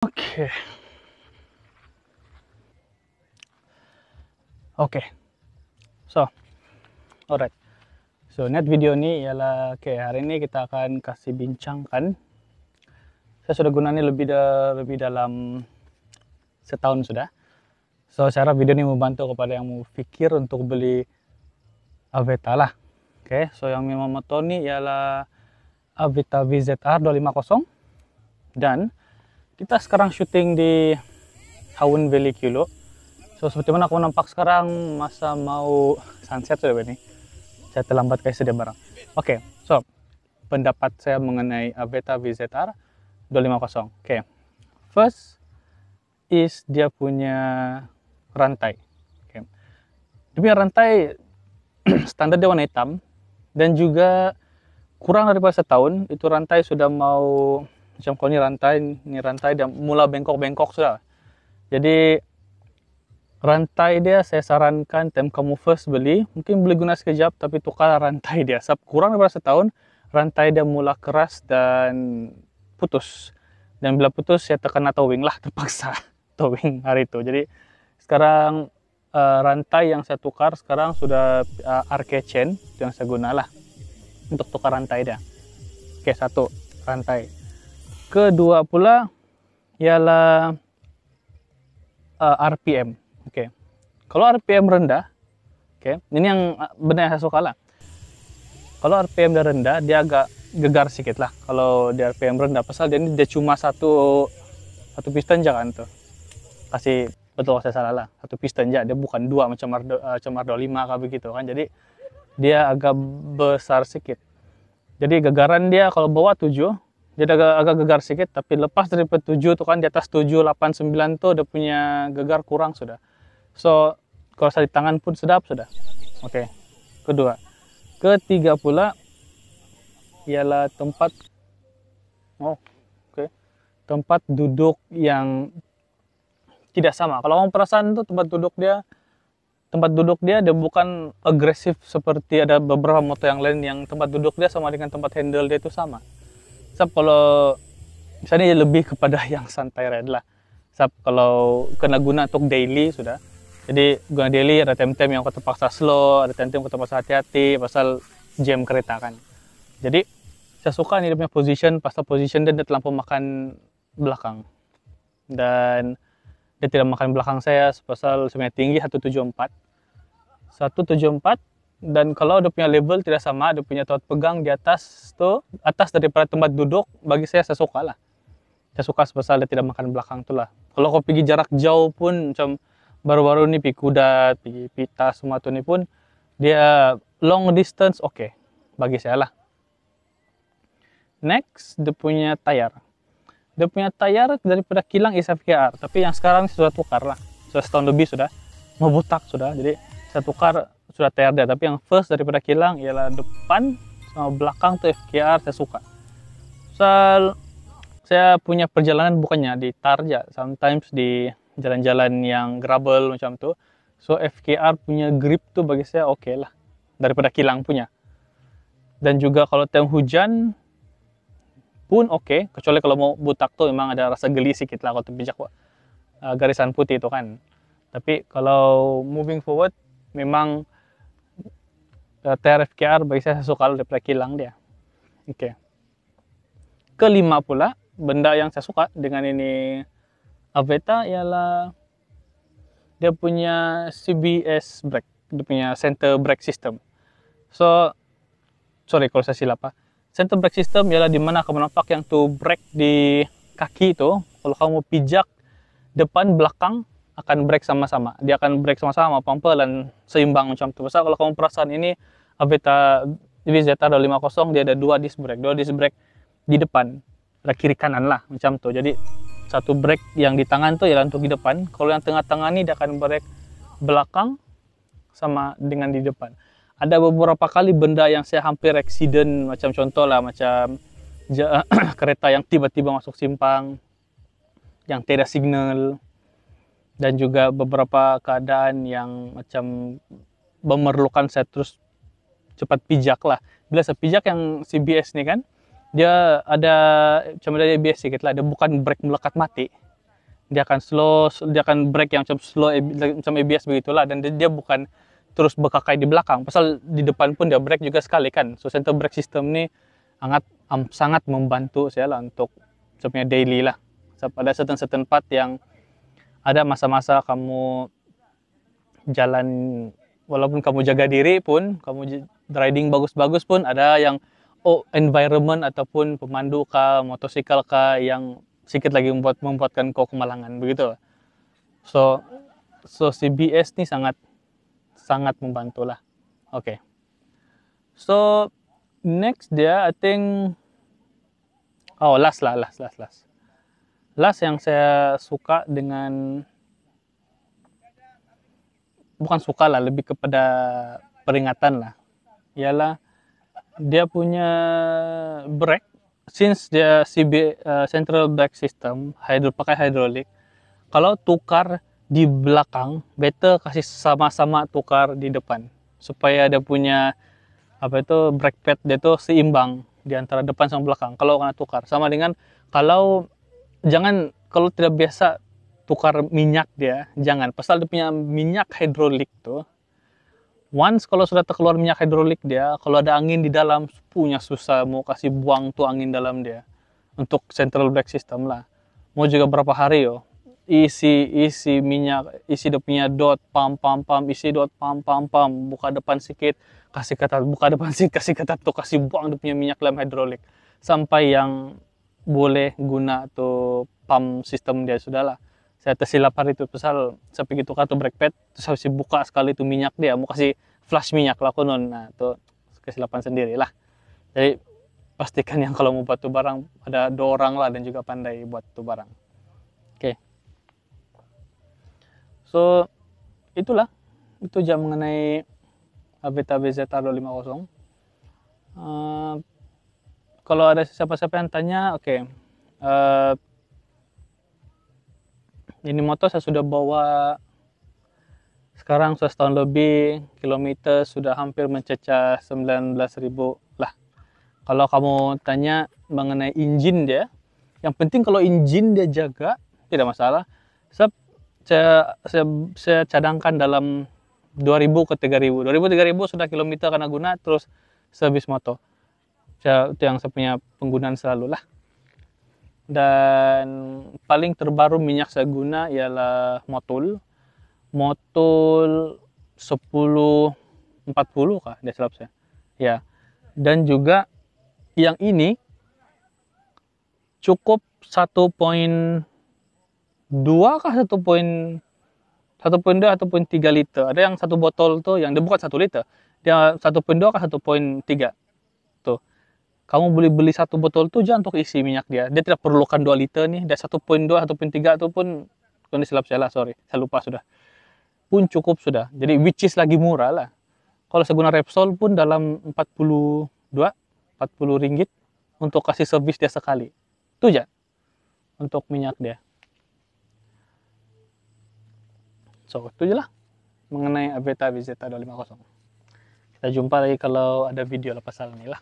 Oke. Oke. So, alright. So, net video ini ialah hari ini kita akan kasih bincangkan. Saya sudah guna ini lebih dalam setahun sudah. So, saya harap video ini membantu kepada yang mau pikir untuk beli Aveta lah. Oke, so yang memang motor ini ialah Aveta VZR 250 dan kita sekarang syuting di Hawen Valley Kilo. So seperti mana aku nampak sekarang masa mau sunset sudah ini. Saya terlambat kayak sedia barang. Oke, so pendapat saya mengenai Aveta VZR 250. Oke. First is dia punya rantai. Oke. Dia punya rantai standar dia warna hitam dan juga kurang daripada setahun itu rantai sudah mau macam kalau ini rantai dan mulai bengkok-bengkok sudah. Jadi rantai dia saya sarankan time kamu first beli mungkin beli guna sekejap tapi tukar rantai dia. Sebab kurang daripada setahun rantai dia mulai keras dan putus. Dan bila putus saya terkena towing lah, terpaksa towing hari itu. Jadi sekarang rantai yang saya tukar sekarang sudah arcade chain, itu yang saya gunalah untuk tukar rantai dia. Oke, satu rantai. Kedua pula ialah RPM. Oke, kalau RPM rendah, oke, ini yang benar yang saya suka lah. Kalau RPM dia rendah, dia agak gegar sedikit lah. Kalau di RPM rendah, pasal dia cuma satu piston jangan tuh. Kasih betul kalau saya salah lah, satu piston aja, dia bukan dua macam R25 kayak begitu kan. Jadi dia agak besar sedikit. Jadi gegaran dia kalau bawah 7 dia agak gegar sedikit, tapi lepas dari 7 tuh kan di atas 7, 8, 9 tuh dia punya gegar kurang sudah. So kalau saya di tangan pun sedap sudah. Oke. Kedua. Ketiga pula ialah tempat tempat duduk yang tidak sama. Kalau kamu perasan tuh tempat duduk dia bukan agresif seperti ada beberapa motor yang lain yang tempat duduk dia sama dengan tempat handle dia itu sama. Sebab kalau misalnya lebih kepada yang santai ride lah. Sebab kalau kena guna untuk daily sudah. Jadi guna daily ada time-time yang kau terpaksa slow, ada time-time kau terpaksa hati-hati pasal jam kereta kan. Jadi saya suka nih dia punya position dia terlampau makan belakang. Dan dia tidak makan belakang saya pasal sebenarnya tinggi 174 dan kalau dia punya level tidak sama, dia punya tempat pegang di atas tuh, atas daripada tempat duduk, bagi saya suka lah. Saya suka pasal dia tidak makan belakang tuh lah. Kalau kau pergi jarak jauh pun macam baru-baru ini pergi Kudat, pergi Pita semua tuh ini pun dia long distance oke, bagi saya lah. Next dia punya tayar. Dia punya tayar daripada kilang is FKR, tapi yang sekarang sudah tukar lah, sudah setahun lebih sudah mau butak sudah, jadi saya tukar sudah tayar dia. Tapi yang first daripada kilang ialah depan sama belakang tuh FKR saya suka. Soal saya punya perjalanan bukannya di Tarja, sometimes di jalan-jalan yang gravel macam tuh, so FKR punya grip tuh bagi saya oke lah daripada kilang punya. Dan juga kalau time hujan pun oke, kecuali kalau mau butak tuh memang ada rasa geli sedikit lah kalau terpijak garisan putih itu kan. Tapi kalau moving forward memang TRFKR bagi saya suka daripada kilang dia. Oke. Kelima pula benda yang saya suka dengan ini Aveta ialah dia punya CBS brake, dia punya center brake system. So sorry kalau saya silap. Center brake system ialah di mana kamu nampak yang tuh brake di kaki itu, kalau kamu pijak depan belakang akan brake sama-sama. Dia akan brake sama-sama, pelan-pelan, seimbang macam itu. Pasal kalau kamu perasan ini Aveta VZR 250 dia ada dua disc brake di depan, ada kiri kanan lah macam tuh. Jadi satu brake yang di tangan tuh ialah untuk di depan. Kalau yang tengah-tengah ini dia akan brake belakang sama dengan di depan. Ada beberapa kali benda yang saya hampir accident, macam contoh lah macam kereta yang tiba-tiba masuk simpang yang tidak signal, dan juga beberapa keadaan yang macam memerlukan saya terus cepat pijak lah. Bila saya pijak yang CBS nih kan, dia ada macam ada ABS sedikit lah, dia bukan brake melekat mati, dia akan slow, dia akan brake yang macam slow, macam ABS begitulah, dan dia bukan terus berkakai di belakang, pasal di depan pun dia brake juga sekali kan. So center brake system ni sangat membantu saya lah untuk sebenarnya daily lah. So, pada certain part yang ada masa-masa kamu jalan, walaupun kamu jaga diri pun, kamu riding bagus-bagus pun, ada yang environment ataupun pemandu kah, motosikal kah yang sedikit lagi membuatkan kau kemalangan begitu. So CBS ni sangat membantu lah. Oke. So next dia I think last yang saya suka dengan, bukan suka lah, lebih kepada peringatan lah, ialah dia punya brake, since dia central brake system pakai hidrolik. Kalau tukar di belakang, better kasih sama-sama tukar di depan, supaya dia punya brake pad dia tuh seimbang di antara depan sama belakang. Kalau kena tukar, sama dengan kalau tidak biasa tukar minyak dia, jangan, pasal dia punya minyak hidrolik tuh, once kalau sudah terkeluar minyak hidrolik dia, kalau ada angin di dalam, punya susah mau kasih buang tuh angin dalam dia. Untuk central brake system lah, mau juga berapa hari isi minyak, isi dia punya dot, pump, isi dot, pump, buka depan sedikit, kasih ketat, buka depan sedikit, kasih ketat tuh, kasih buang dia punya minyak dalam hidrolik, sampai yang boleh guna tuh pump system dia. Sudahlah, saya tersilap hari itu, pasal saya pergi tukar tuh brake pad, terus harus buka sekali tuh minyak dia, mau kasih flash minyak lah konon. Nah tuh kesilapan sendiri lah. Jadi pastikan yang kalau mau buat tuh barang ada 2 orang lah dan juga pandai buat tuh barang. Oke. So itulah, itu aja mengenai Avetta BZ250. Kalau ada siapa-siapa yang tanya, oke. Ini motor saya sudah bawa sekarang sudah setahun lebih, kilometer sudah hampir mencecah 19.000 lah. Kalau kamu tanya mengenai engine dia, yang penting kalau engine dia jaga, tidak masalah. Saya cadangkan dalam 2000 ke 3000. 3000 sudah kilometer karena guna, terus servis motor. Itu yang saya punya penggunaan selalu lah. Dan paling terbaru minyak saya guna ialah Motul 1040 kah, dia silap saya. Ya. Dan juga yang ini cukup 1.2 kah 1.2 atau 1.3 liter. Ada yang satu botol tuh yang dia bukan 1 liter. Dia 1.2 kah 1.3. Tuh. Kamu beli satu botol tuh aja untuk isi minyak dia. Dia tidak perlukan 2 liter nih. Dia 1.2, 1.3 itu pun kondisi silap saya lah, sorry. Saya lupa sudah. Pun cukup sudah. Jadi which is lagi murah lah. Kalau saya guna Repsol pun dalam 40 ringgit untuk kasih servis dia sekali. Itu aja untuk minyak dia. So, itu aja lah mengenai Avetta BZ250. Kita jumpa lagi kalau ada video lepas hal ini lah.